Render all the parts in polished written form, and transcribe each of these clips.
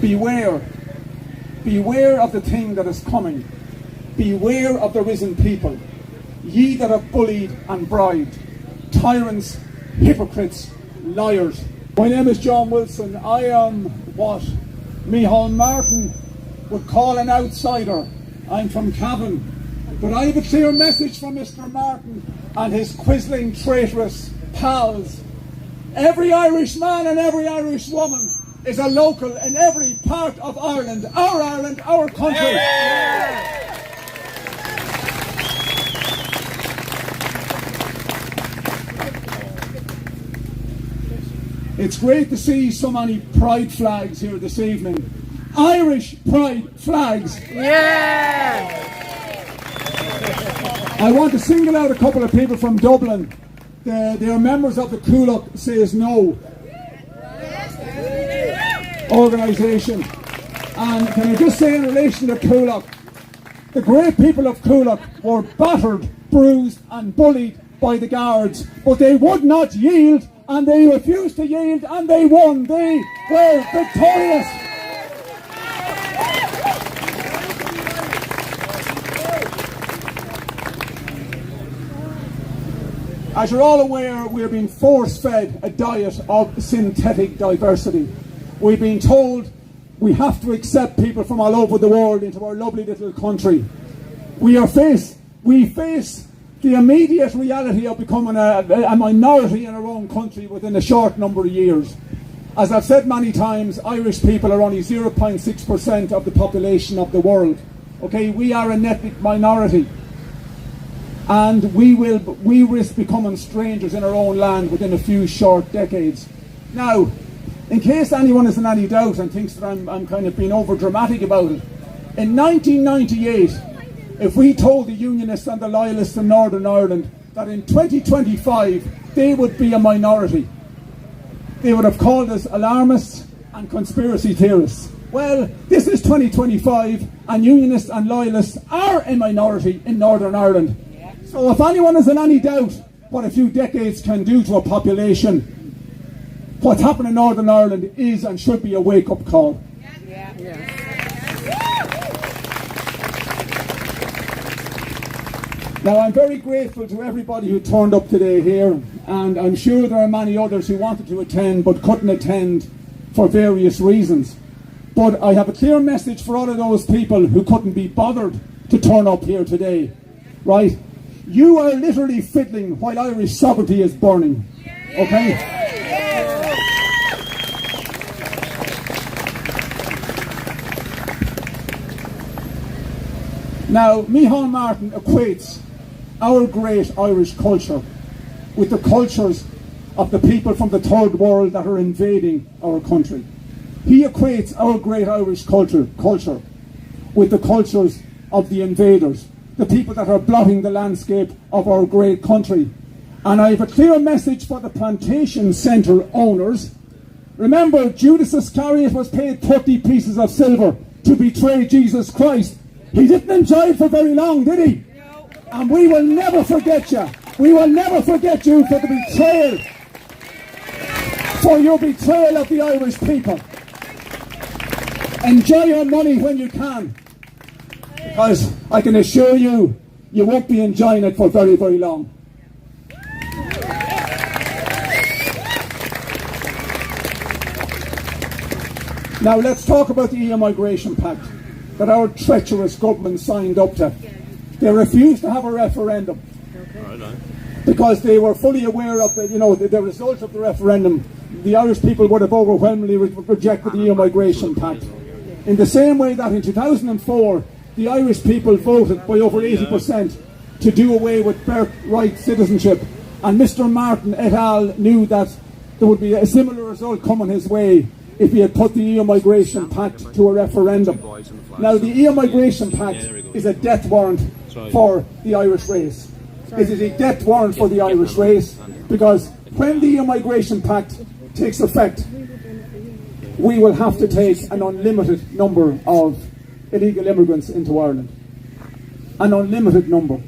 Beware. Beware of the thing that is coming. Beware of the risen people. Ye that are bullied and bribed. Tyrants, hypocrites, liars. My name is John Wilson. I am what Micheál Martin would call an outsider. I'm from Cavan. But I have a clear message from Mr. Martin and his quisling, traitorous pals. Every Irish man and every Irish woman is a local in every part of Ireland, our country. Yeah. It's great to see so many pride flags here this evening. Irish pride flags. Yeah! I want to single out a couple of people from Dublin. They are members of the Coolock Says No organisation. And can I just say in relation to Coolock, the great people of Coolock were battered, bruised and bullied by the guards, but they would not yield, and they refused to yield, and they won. They were victorious. As you're all aware, we're being force-fed a diet of synthetic diversity. We've been told we have to accept people from all over the world into our lovely little country. We face the immediate reality of becoming a minority in our own country within a short number of years. As I've said many times, Irish people are only 0.6% of the population of the world. Okay, we are an ethnic minority. And we risk becoming strangers in our own land within a few short decades. Now, in case anyone is in any doubt and thinks that I'm kind of being over dramatic about it, in 1998, if we told the Unionists and the Loyalists in Northern Ireland that in 2025 they would be a minority, they would have called us alarmists and conspiracy theorists. Well, this is 2025 and Unionists and Loyalists are a minority in Northern Ireland. So if anyone is in any doubt what a few decades can do to a population, what's happened in Northern Ireland is and should be a wake-up call. Now, I'm very grateful to everybody who turned up today here, and I'm sure there are many others who wanted to attend but couldn't attend for various reasons. But I have a clear message for all of those people who couldn't be bothered to turn up here today. Right? You are literally fiddling while Irish sovereignty is burning. Okay? Now, Micheál Martin equates our great Irish culture with the cultures of the people from the third world that are invading our country. He equates our great Irish culture with the cultures of the invaders, the people that are blotting the landscape of our great country. And I have a clear message for the plantation centre owners. Remember, Judas Iscariot was paid 30 pieces of silver to betray Jesus Christ. He didn't enjoy it for very long, did he? No. And we will never forget you. We will never forget you for the betrayal, for your betrayal of the Irish people. Enjoy your money when you can, because I can assure you, you won't be enjoying it for very, very long. Now let's talk about the EU Migration Pact that our treacherous government signed up to. They refused to have a referendum because they were fully aware of the result of the referendum. The Irish people would have overwhelmingly rejected the EU Migration Pact. In the same way that in 2004, the Irish people voted by over 80% to do away with birthright citizenship, and Mr. Martin et al. Knew that there would be a similar result coming his way if he had put the EU Migration Pact to a referendum. Now, the EU Migration Pact is a death warrant for the Irish race. It is a death warrant for the Irish race because when the EU Migration Pact takes effect, we will have to take an unlimited number of illegal immigrants into Ireland. An unlimited number,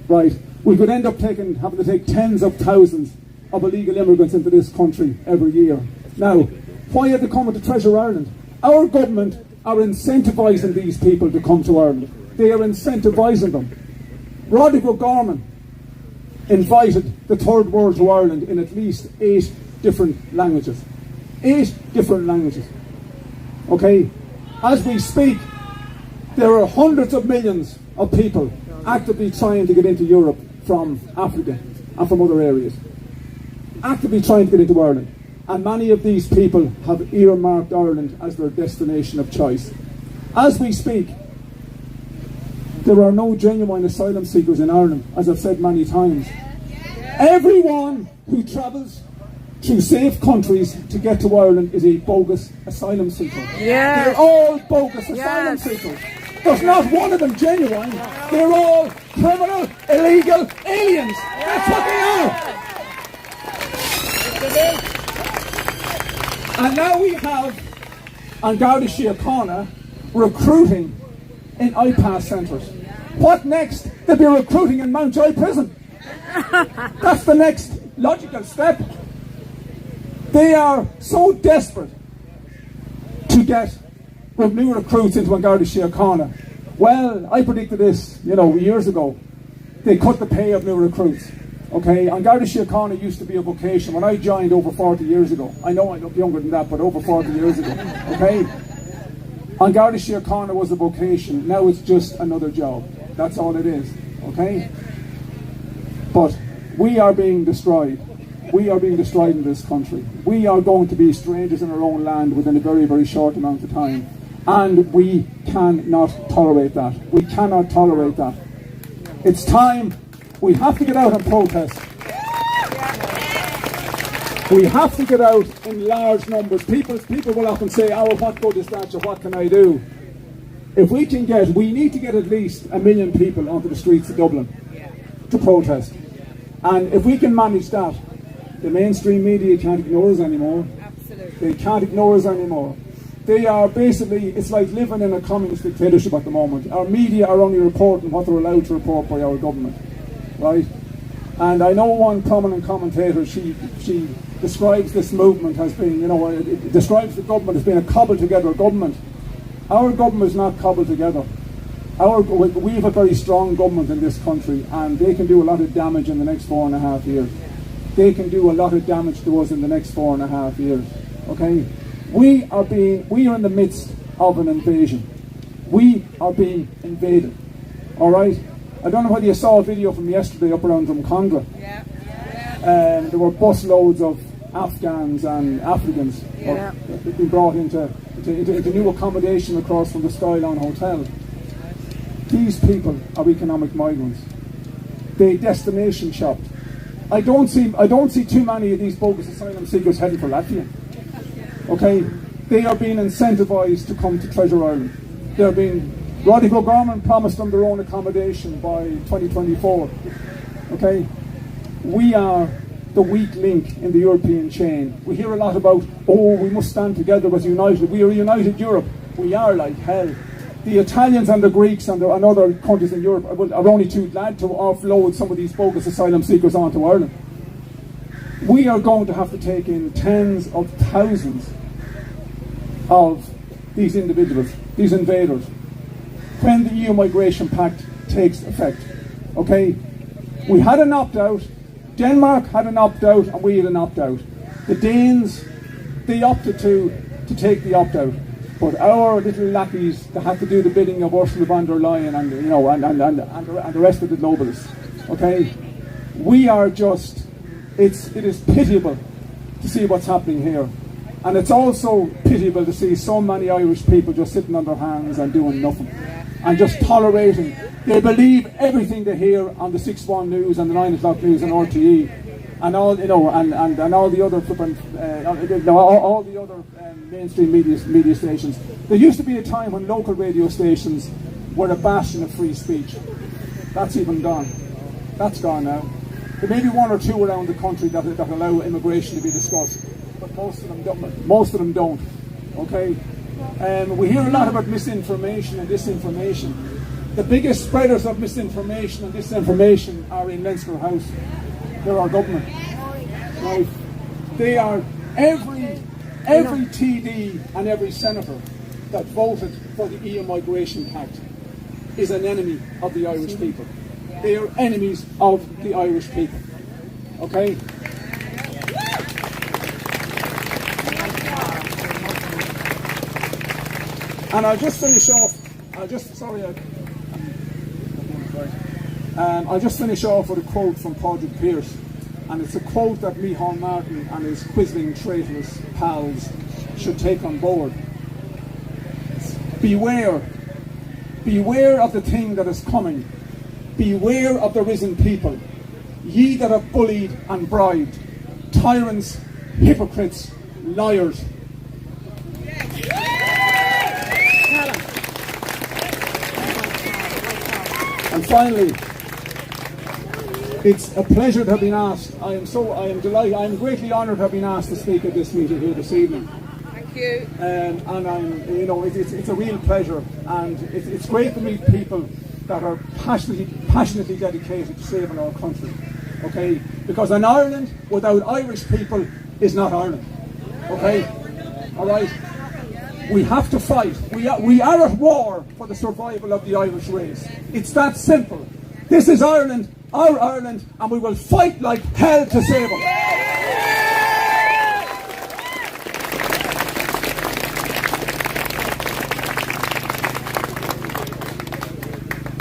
right? We could end up having to take tens of thousands of illegal immigrants into this country every year. Now, why are they coming to Treasure Ireland? Our government are incentivising these people to come to Ireland. They are incentivising them. Roderick O'Gorman invited the third world to Ireland in at least 8 different languages. 8 different languages. Okay? As we speak, there are hundreds of millions of people actively trying to get into Europe from Africa and from other areas. Actively trying to get into Ireland. And many of these people have earmarked Ireland as their destination of choice. As we speak, there are no genuine asylum seekers in Ireland, as I've said many times. Everyone who travels through safe countries to get to Ireland is a bogus asylum seeker. Yes. They're all bogus asylum seekers. There's not one of them genuine. They're all criminal, illegal aliens. That's what they are. And now we have on Garda Síochána recruiting in IPAS centres. What next? They'll be recruiting in Mountjoy Prison. That's the next logical step. They are so desperate to get new recruits into Garda Síochána. Well, I predicted this, years ago. They cut the pay of new recruits. Okay, Garda Síochána used to be a vocation. When I joined over 40 years ago, I know I look younger than that, but over 40 years ago, okay? Garda Síochána was a vocation. Now it's just another job. That's all it is, okay? But we are being destroyed. We are being destroyed in this country. We are going to be strangers in our own land within a very, very short amount of time. And we cannot tolerate that. We cannot tolerate that. It's time. We have to get out and protest. We have to get out in large numbers. People will often say, oh, what good is that? So what can I do? If we need to get at least 1 million people onto the streets of Dublin to protest. And if we can manage that, the mainstream media can't ignore us anymore. Absolutely. They can't ignore us anymore. They are basically, it's like living in a communist dictatorship at the moment. Our media are only reporting what they're allowed to report by our government. Right? And I know one prominent commentator, she describes this movement as being, it describes the government as being a cobbled together government. Our government is not cobbled together. We have a very strong government in this country, and they can do a lot of damage in the next 4.5 years. They can do a lot of damage to us in the next 4.5 years. Okay? We are in the midst of an invasion. We are being invaded. Alright? I don't know whether you saw a video from yesterday up around Drumcondra. Yeah. There were busloads of Afghans and Africans being brought into new accommodation across from the Skyline Hotel. These people are economic migrants. They destination shopped. I don't see too many of these bogus asylum seekers heading for Latvia. Okay, they are being incentivised to come to Treasure Island. Roderick O'Gorman promised them their own accommodation by 2024. Okay, we are the weak link in the European chain. We hear a lot about, we must stand together as united. We are a united Europe. We are like hell. The Italians and the Greeks and other countries in Europe are only too glad to offload some of these bogus asylum seekers onto Ireland. We are going to have to take in tens of thousands of these individuals, these invaders, when the EU Migration Pact takes effect. Okay? We had an opt-out, Denmark had an opt-out, and we had an opt-out. The Danes, they opted to take the opt-out. But our little lackeys that had to do the bidding of Ursula von der Leyen and the rest of the globalists. Okay? We are just, it is pitiable to see what's happening here. And it's also pitiable to see so many Irish people just sitting on their hands and doing nothing. And just tolerating. They believe everything they hear on the 6-1 news and the 9 o'clock news and RTE and all, and all the other all the other mainstream media stations. There used to be a time when local radio stations were a bastion of free speech. That's even gone. That's gone now. There may be 1 or 2 around the country that allow immigration to be discussed, but most of them don't. Okay. We hear a lot about misinformation and disinformation. The biggest spreaders of misinformation and disinformation are in Leinster House. They're our government. Right? They are every TD and every senator that voted for the EU Migration Pact is an enemy of the Irish people. They are enemies of the Irish people. Okay? And I'll just finish off. I'll just finish off with a quote from Padraig Pearse, and it's a quote that Micheál Martin and his quisling traitorous pals should take on board. Beware of the thing that is coming. Beware of the risen people, ye that are bullied and bribed, tyrants, hypocrites, liars. And finally, it's a pleasure to have been asked. I am delighted. I am greatly honoured to have been asked to speak at this meeting here this evening. Thank you. And it's a real pleasure, and it's great to meet people that are passionately dedicated to saving our country. Okay, because an Ireland without Irish people is not Ireland. Okay, all right. We have to fight. We are at war for the survival of the Irish race. It's that simple. This is Ireland, our Ireland, and we will fight like hell to save it.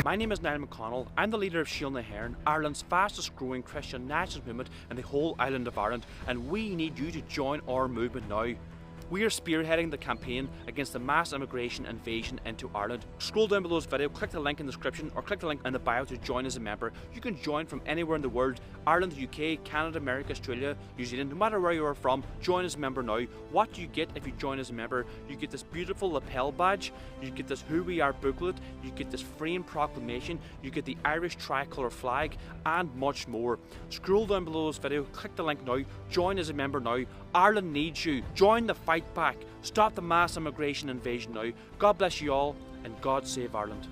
My name is Niall McConnell. I'm the leader of Shield na HÉireann, Ireland's fastest growing Christian nationalist movement in the whole island of Ireland, and we need you to join our movement now. We are spearheading the campaign against the mass immigration invasion into Ireland. Scroll down below this video, click the link in the description, or click the link in the bio to join as a member. You can join from anywhere in the world: Ireland, the UK, Canada, America, Australia, New Zealand. No matter where you are from, join as a member now. What do you get if you join as a member? You get this beautiful lapel badge, you get this Who We Are booklet, you get this framed proclamation, you get the Irish tricolour flag, and much more. Scroll down below this video, click the link now, join as a member now. Ireland needs you. Join the fight back. Stop the mass immigration invasion now. God bless you all, and God save Ireland.